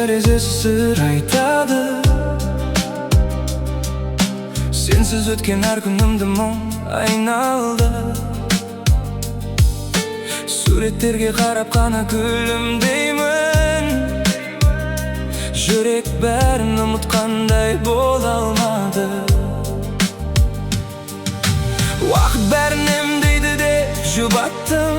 terezesi sır aytadi. Sensiz o'tgan har kunimda mung aynaldi. Suretlerge qarab qana kulimdayman. Yürek barini unutqanday bo'la olmadi. Vaqt barini deydi deb jubatdim,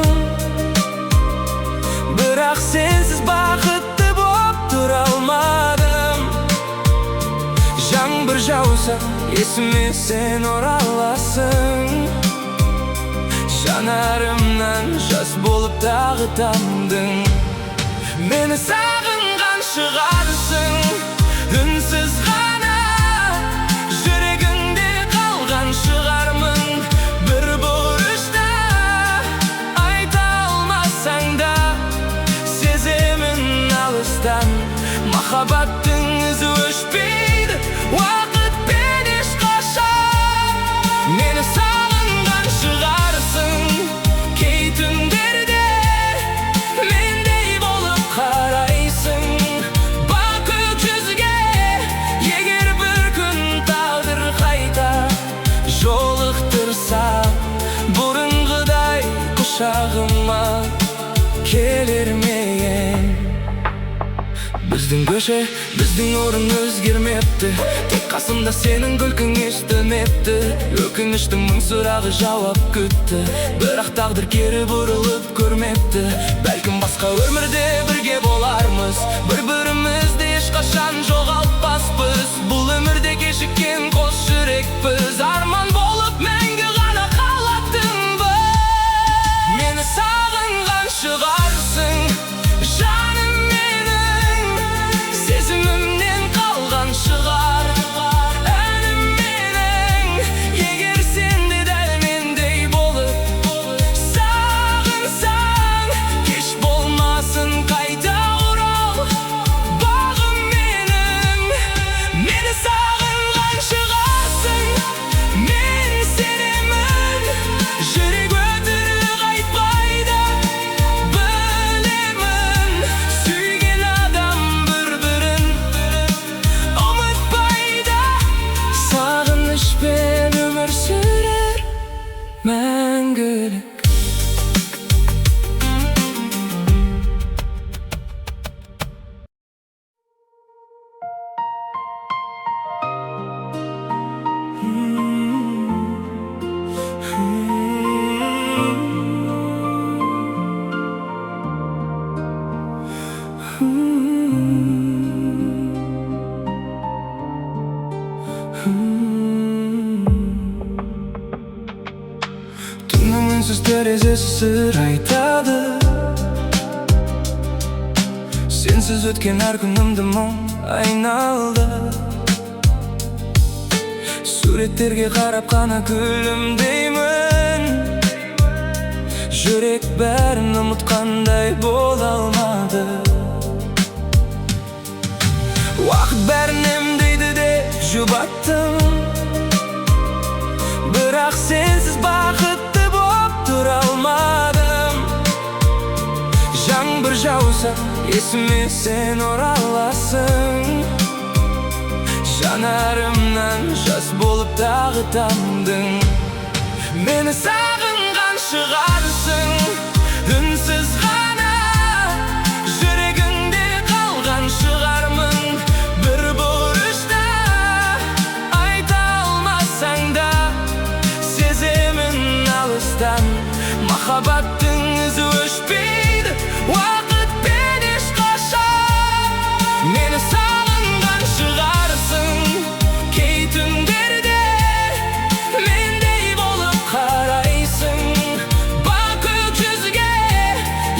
biroq sensiz baxtli bo'lib tura olmadim. Жаңбыр жауса, есіме sen ораласың. Жанарымнан жас болып тағы тамдың. Мені сағынған шығарсың, үнсіз ғана жүрегіңде қалған шығармын. Бір бұрышта айта алмасаң да сеземін алыстан. Махаббаттың ізі өшпейді уақытпен ешқашан. Мені сағынған шығарсың, кей түндерде мендей болып қарайсың. Бақ өксізге егер бір күн тағдыр қайта жолықтырса, бұрынғыдай құшағыма келер ме ең? Біздің көше, біздің орын өзгермепті. Тек қасымда сенің күлкің естілмепті. Өкініштің мың сұрағы жауап күтті, бірақ тағдыр кері бұрылып көрмепті. Бәлкім басқа өмірде бірге болармыз, бір-бірімізді ешқашан жоғалтпаспыз. Бұл өмірде кешіккен қос жүрекпіз, арман болып мәңгі ғана қалатынбыз. Мені сағынған шығарсың, жаным менің, сезімімнен қалған шығар әнім менің. Егер сен де дәл мендей болып сағынсаң, кеш болмасын қайта орал бағым менің. Мені сағынған шығарсың, мен сенемін. Жүрек өтірік айтпайды, білемін. Сүйген адам бір-бірін ұмытпайды. Сағынышпен өмір сүрер мәңгілік. Түннің үнсіз терезесі сыр айтады. Сенсіз өткен әр күнімді мұң айналды. Суреттерге қарап қана күлімдеймін. Жүрек бәрін ұмытқандай бола алмады. Уақыт бәрін емдейді деп жұбаттым, бірақ сенсіз бақытты болып тұра алмадым. Жаңбыр жауса, есіме sen ораласың. Жанарымнан жас болып тағы тамдың. Мені сағынған шығарсың, үнсіз ғана жүрегіңде қалған шығармын. Бір бұрышта айта алмасаң да сеземін алыстан. Махаббаттың ізі өшпейді уақытпен ешқашан. Мені сағынған шығарсың, кей түндерде мендей болып қарайсың. Бақ өксізге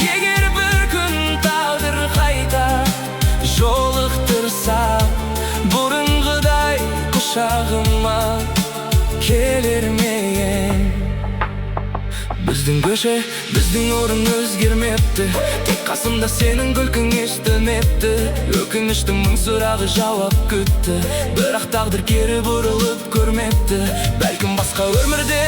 егер бір күн тағдыр қайта жолықтырса, бұрынғыдай құшағыма келер ме ең? Біздің көше, біздің орын өзгермепті. Тек қасымда сенің күлкің естілмепті. Өкініштің мың сұрағы жауап күтті, бірақ тағдыр кері бұрылып көрмепті. Бәлкім басқа өмірде